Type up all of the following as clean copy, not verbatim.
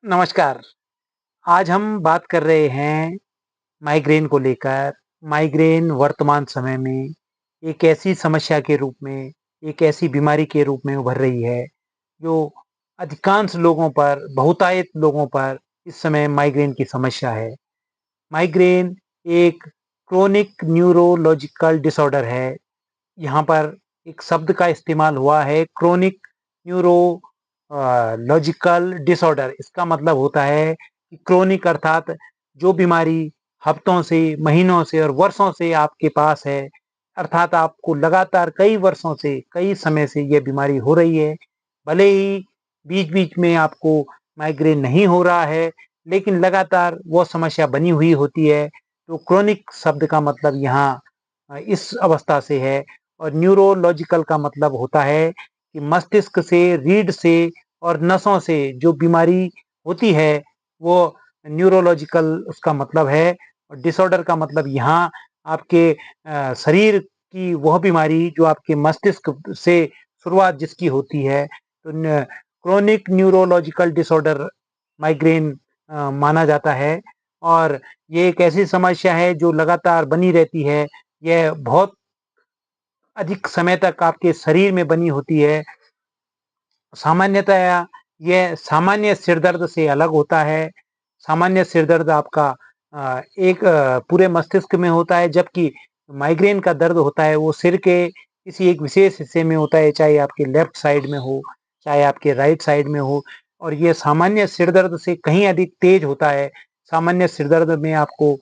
नमस्कार। आज हम बात कर रहे हैं माइग्रेन को लेकर। माइग्रेन वर्तमान समय में एक ऐसी समस्या के रूप में, एक ऐसी बीमारी के रूप में उभर रही है, जो अधिकांश लोगों पर, बहुतायत लोगों पर इस समय माइग्रेन की समस्या है। माइग्रेन एक क्रोनिक न्यूरोलॉजिकल डिसऑर्डर है। यहाँ पर एक शब्द का इस्तेमाल हुआ है, क्रोनिक न्यूरो लॉजिकल डिसऑर्डर। इसका मतलब होता है कि क्रोनिक अर्थात जो बीमारी हफ्तों से, महीनों से और वर्षों से आपके पास है, अर्थात आपको लगातार कई वर्षों से, कई समय से ये बीमारी हो रही है। भले ही बीच-बीच में आपको माइग्रेन नहीं हो रहा है, लेकिन लगातार वो समस्या बनी हुई होती है। तो क्रोनिक शब्द का मतलब यहाँ इस अवस्था से है। और न्यूरोलॉजिकल का मतलब होता है कि मस्तिष्क से, रीढ़ से और नसों से जो बीमारी होती है, वो न्यूरोलॉजिकल उसका मतलब है। और डिसऑर्डर का मतलब यहाँ आपके शरीर की वह बीमारी जो आपके मस्तिष्क से शुरुआत जिसकी होती है। तो न क्रोनिक न्यूरोलॉजिकल डिसऑर्डर माइग्रेन माना जाता है। और ये एक ऐसी समस्या है जो लगातार बनी रहती है। यह बहुत अधिक समय तक आपके शरीर में बनी होती है। सामान्यतया यह सामान्य सिर दर्द से अलग होता है। सामान्य सिर दर्द आपका एक पूरे मस्तिष्क में होता है, जबकि माइग्रेन का दर्द होता है वो सिर के किसी एक विशेष हिस्से में होता है, चाहे आपके लेफ्ट साइड में हो, चाहे आपके राइट साइड में हो। और ये सामान्य सिर दर्द से कहीं अधिक तेज होता है। सामान्य सिर दर्द में आपको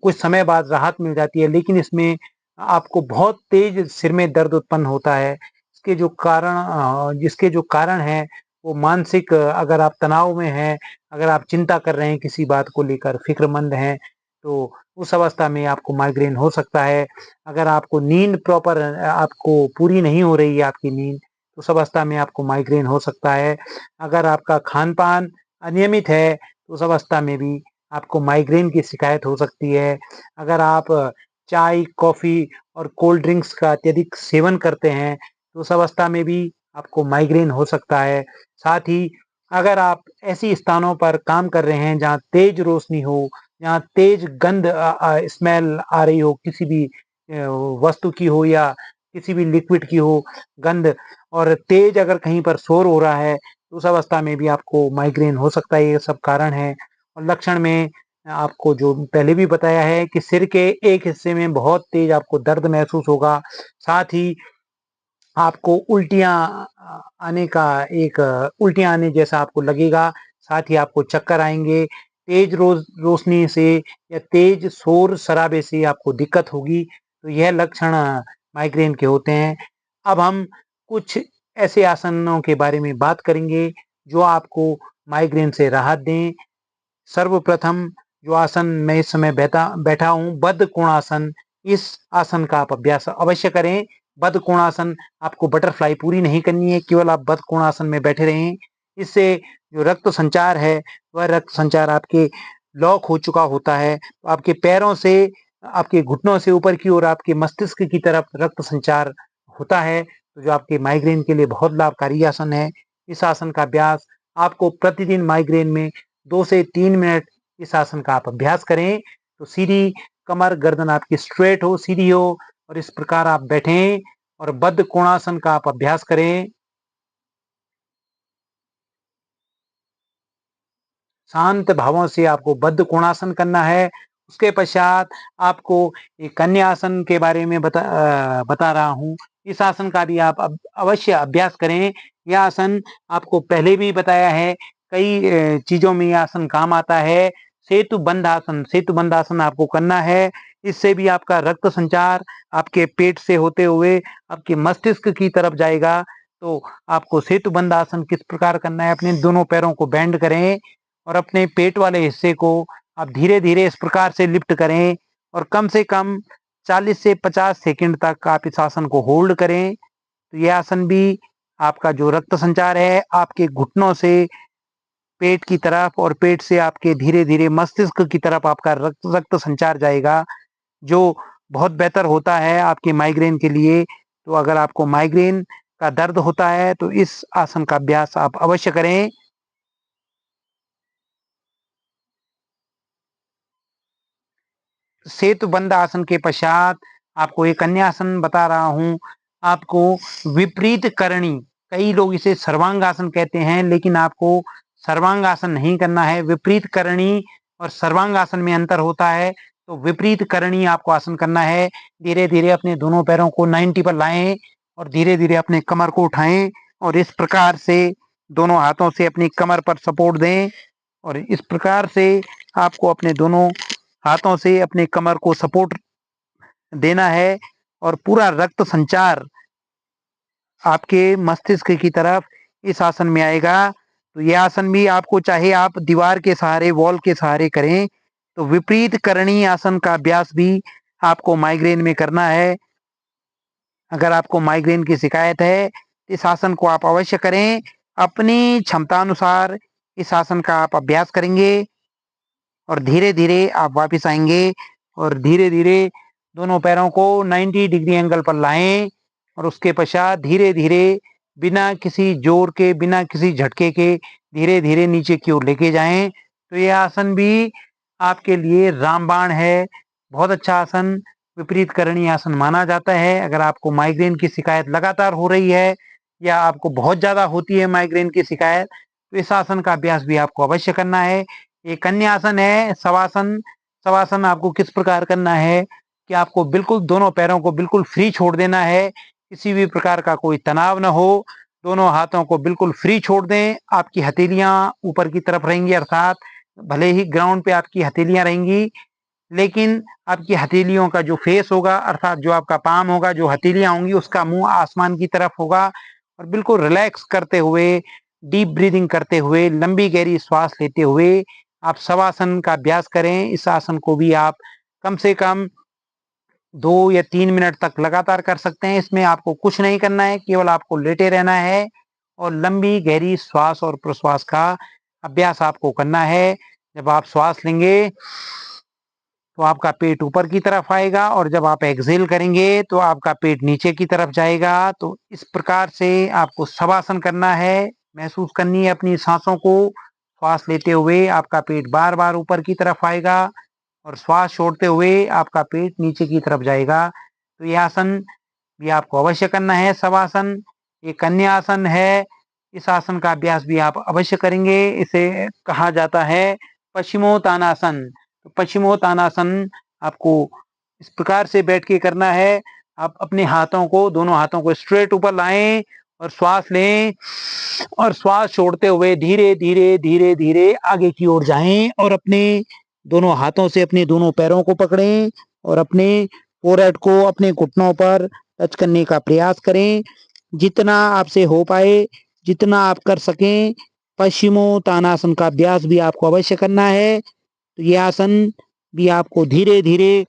कुछ समय बाद राहत मिल जाती है, लेकिन इसमें आपको बहुत तेज सिर में दर्द उत्पन्न होता है। जिसके जो कारण हैं वो मानसिक, अगर आप तनाव में हैं, अगर आप चिंता कर रहे हैं किसी बात को लेकर, फ़िक्रमंद हैं, तो उस अवस्था में आपको माइग्रेन हो सकता है। अगर आपको नींद प्रॉपर आपको पूरी नहीं हो रही है आपकी नींद, तो उस अवस्था में आपको माइग्रेन हो सकता है। अगर आपका खान-पान अनियमित है, तो उस अवस्था में भी आपको माइग्रेन की शिकायत हो सकती है। अगर आप चाय, कॉफ़ी और कोल्ड ड्रिंक्स का अत्यधिक सेवन करते हैं, तो उस अवस्था में भी आपको माइग्रेन हो सकता है। साथ ही अगर आप ऐसी स्थानों पर काम कर रहे हैं जहाँ तेज रोशनी हो, जहाँ तेज गंध स्मेल आ रही हो, किसी भी वस्तु की हो या किसी भी लिक्विड की हो गंध, और तेज अगर कहीं पर शोर हो रहा है, तो उस अवस्था में भी आपको माइग्रेन हो सकता है। ये सब कारण हैं। और लक्षण में आपको जो पहले भी बताया है कि सिर के एक हिस्से में बहुत तेज आपको दर्द महसूस होगा। साथ ही आपको आने का एक उल्टियाँ आने जैसा आपको लगेगा। साथ ही आपको चक्कर आएँगे। तेज रोशनी से या तेज शोर-शराबे से आपको दिक्कत होगी। तो यह लक्षण माइग्रेन के होते हैं। अब हम कुछ ऐसे आसनों के बारे में बात करेंगे जो आपको माइग्रेन से राहत दें। सर्वप्रथम जो आसन मैं इस समय बैठा हूँ, बद्ध कोणासन, इस आसन का आप अभ्यास अवश्य करें। बद्ध कोणासन आपको बटरफ्लाई पूरी नहीं करनी है, केवल आप बद्ध कोणासन में बैठे रहें। इससे जो रक्त संचार है, वह रक्त संचार आपके ब्लॉक हो चुका होता है। तो आपके पैरों से, आपके घुटनों से ऊपर की ओर आपके मस्तिष्क की तरफ रक्त संचार होता है, तो जो आपके माइग्रेन के लिए बहुत लाभकारी आसन है। इस आसन का अभ्यास आपको प्रतिदिन माइग्रेन में 2 से 3 मिनट इस आसन का आप अभ्यास करें, तो सीधी कमर, गर्दन आपकी स्ट्रेट हो, सीधी हो, और इस प्रकार आप बैठें और बद्ध कोणासन का आप अभ्यास करें। शांत भावों से आपको बद्ध कोणासन करना है। उसके पश्चात आपको एक कन्या आसन के बारे में बता रहा हूँ। इस आसन का भी आप अवश्य अभ्यास करें। यह आसन आपको पहले भी बताया है, कई चीज़ों में ये आसन काम आता है। सेतुबंध आसन आपको करना है। इससे भी आपका रक्त संचार आपके पेट से होते हुए आपके मस्तिष्क की तरफ जाएगा। तो आपको सेतुबंध आसन किस प्रकार करना है, अपने दोनों पैरों को बेंड करें और अपने पेट वाले हिस्से को आप धीरे-धीरे इस प्रकार से लिफ्ट करें और कम से कम 40 से 50 सेकंड तक आप इस आसन को होल्ड करें। तो ये आसन भी आपका जो रक्त संचार है, आपके घुटनों से पेट की तरफ और पेट से आपके धीरे-धीरे मस्तिष्क की तरफ आपका रक्त रक्त संचार जाएगा, जो बहुत बेहतर होता है आपके माइग्रेन के लिए। तो अगर आपको माइग्रेन का दर्द होता है, तो इस आसन का अभ्यास आप अवश्य करें। सेतुबंध आसन के पश्चात आपको एक अन्य आसन बता रहा हूँ। आपको विपरीत करणी, कई लोग इसे सर्वांगासन कहते हैं, लेकिन आपको सर्वांगासन नहीं करना है। विपरीत करणी और सर्वांगासन में अंतर होता है। तो विपरीत करणी आपको आसन करना है। धीरे धीरे अपने दोनों पैरों को 90 पर लाएं और धीरे धीरे अपने कमर को उठाएं और इस प्रकार से दोनों हाथों से अपनी कमर पर सपोर्ट दें और इस प्रकार से आपको अपने दोनों हाथों से अपने कमर को सपोर्ट देना है और पूरा रक्त संचार आपके मस्तिष्क की तरफ इस आसन में आएगा। तो यह आसन भी आपको, चाहे आप दीवार के सहारे, वॉल के सहारे करें, तो विपरीत करणी आसन का अभ्यास भी आपको माइग्रेन में करना है। अगर आपको माइग्रेन की शिकायत है, इस आसन को आप अवश्य करें। अपनी क्षमता अनुसार इस आसन का आप अभ्यास करेंगे और धीरे धीरे आप वापस आएंगे और धीरे धीरे दोनों पैरों को 90 डिग्री एंगल पर लाएं और उसके पश्चात धीरे धीरे बिना किसी जोर के, बिना किसी झटके के धीरे धीरे नीचे की ओर लेके जाएं। तो यह आसन भी आपके लिए रामबाण है। बहुत अच्छा आसन विपरीत करणी आसन माना जाता है। अगर आपको माइग्रेन की शिकायत लगातार हो रही है या आपको बहुत ज़्यादा होती है माइग्रेन की शिकायत, तो इस आसन का अभ्यास भी आपको अवश्य करना है। एक अन्य आसन है शवासन। शवासन आपको किस प्रकार करना है कि आपको बिल्कुल दोनों पैरों को बिल्कुल फ्री छोड़ देना है। किसी भी प्रकार का कोई तनाव ना हो। दोनों हाथों को बिल्कुल फ्री छोड़ दें। आपकी हथेलियां ऊपर की तरफ रहेंगी, अर्थात भले ही ग्राउंड पे आपकी हथेलियां रहेंगी, लेकिन आपकी हथेलियों का जो फेस होगा, अर्थात जो आपका पाम होगा, जो हथेलियां होंगी, उसका मुंह आसमान की तरफ होगा और बिल्कुल रिलैक्स करते हुए, डीप ब्रीदिंग करते हुए, लंबी गहरी श्वास लेते हुए आप शवासन का अभ्यास करें। इस आसन को भी आप कम से कम 2 या 3 मिनट तक लगातार कर सकते हैं। इसमें आपको कुछ नहीं करना है, केवल आपको लेटे रहना है और लंबी गहरी श्वास और प्रश्वास का अभ्यास आपको करना है। जब आप श्वास लेंगे तो आपका पेट ऊपर की तरफ आएगा और जब आप एक्सहेल करेंगे तो आपका पेट नीचे की तरफ जाएगा। तो इस प्रकार से आपको शवासन करना है, महसूस करनी है अपनी सांसों को। श्वास लेते हुए आपका पेट बार बार ऊपर की तरफ आएगा और श्वास छोड़ते हुए आपका पेट नीचे की तरफ जाएगा। तो यह आसन भी आपको अवश्य करना है, शवासन। एक अन्य आसन है, इस आसन का अभ्यास भी आप अवश्य करेंगे। इसे कहा जाता है पश्चिमोत्तानासन। तो पश्चिमोत्तानासन आपको इस प्रकार से बैठ के करना है। आप अपने हाथों को, दोनों हाथों को स्ट्रेट ऊपर लाएं और श्वास लें और श्वास छोड़ते हुए धीरे धीरे धीरे धीरे आगे की ओर जाएं और अपने दोनों हाथों से अपने दोनों पैरों को पकड़ें और अपने फोरहेड को अपने घुटनों पर टच करने का प्रयास करें। जितना आपसे हो पाए, जितना आप कर सकें, पश्चिमोत्तानासन का अभ्यास भी आपको अवश्य करना है। तो ये आसन भी आपको धीरे धीरे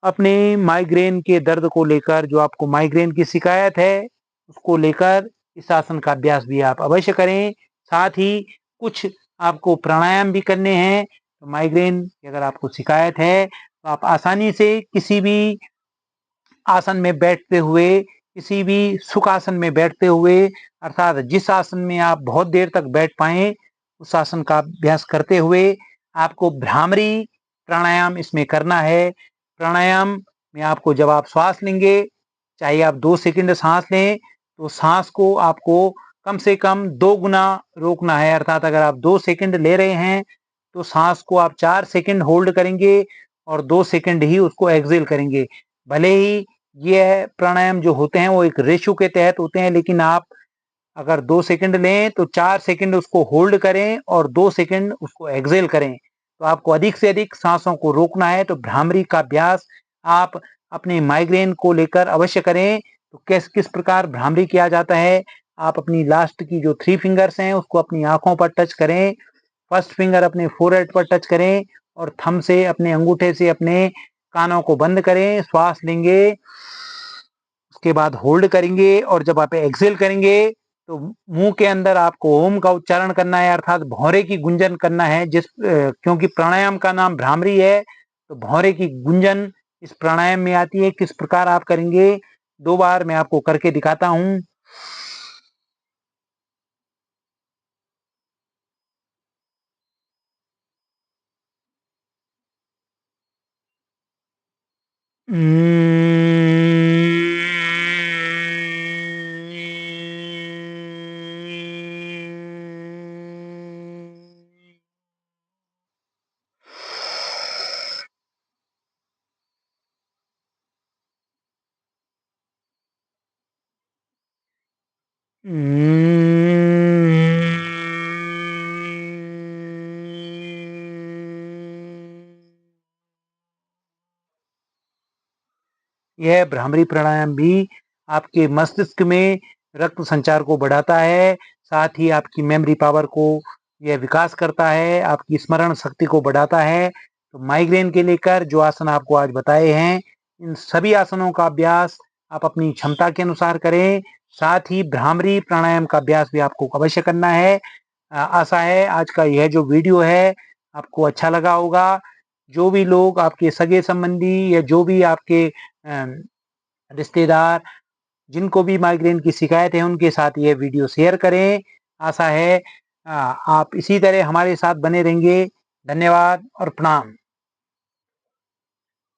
अपने माइग्रेन के दर्द को लेकर, जो आपको माइग्रेन की शिकायत है उसको लेकर, इस आसन का अभ्यास भी आप अवश्य करें। साथ ही कुछ आपको प्राणायाम भी करने हैं। तो माइग्रेन की अगर आपको शिकायत है तो आप आसानी से किसी भी आसन में बैठते हुए, किसी भी सुखासन में बैठते हुए, अर्थात जिस आसन में आप बहुत देर तक बैठ पाए, उस आसन का अभ्यास करते हुए आपको भ्रामरी प्राणायाम इसमें करना है। प्राणायाम में आपको, जब आप श्वास लेंगे, चाहे आप 2 सेकंड सांस लें, तो सांस को आपको कम से कम 2 गुना रोकना है। अर्थात अगर आप 2 सेकंड ले रहे हैं तो सांस को आप 4 सेकंड होल्ड करेंगे और 2 सेकंड ही उसको एक्सहेल करेंगे। भले ही ये प्राणायाम जो होते हैं वो एक रेशो के तहत होते हैं, लेकिन आप अगर 2 सेकंड लें तो 4 सेकंड उसको होल्ड करें और 2 सेकंड उसको एक्सहेल करें। तो आपको अधिक से अधिक सांसों को रोकना है। तो भ्रामरी का अभ्यास आप अपने माइग्रेन को लेकर अवश्य करें। तो किस प्रकार भ्रामरी किया जाता है, आप अपनी लास्ट की जो 3 फिंगर्स हैं उसको अपनी आंखों पर टच करें, फर्स्ट फिंगर अपने फोरहेड पर टच करें और थंब से, अपने अंगूठे से अपने कानों को बंद करें। श्वास लेंगे, उसके बाद होल्ड करेंगे और जब आप एक्सहेल करेंगे तो मुंह के अंदर आपको ओम का उच्चारण करना है, अर्थात भौरे की गुंजन करना है। क्योंकि प्राणायाम का नाम भ्रामरी है, तो भौरे की गुंजन इस प्राणायाम में आती है। किस प्रकार आप करेंगे, 2 बार मैं आपको करके दिखाता हूं। यह भ्रामरी प्राणायाम भी आपके मस्तिष्क में रक्त संचार को बढ़ाता है, साथ ही आपकी मेमोरी पावर को यह विकास करता है, आपकी स्मरण शक्ति को बढ़ाता है। तो माइग्रेन के लेकर जो आसन आपको आज बताए हैं, इन सभी आसनों का अभ्यास आप अपनी क्षमता के अनुसार करें। साथ ही भ्रामरी प्राणायाम का अभ्यास भी आपको अवश्य करना है। आशा है आज का यह जो वीडियो है आपको अच्छा लगा होगा। जो भी लोग आपके सगे संबंधी या जो भी आपके रिश्तेदार जिनको भी माइग्रेन की शिकायत है उनके साथ ये वीडियो शेयर करें। आशा है आप इसी तरह हमारे साथ बने रहेंगे। धन्यवाद और प्रणाम।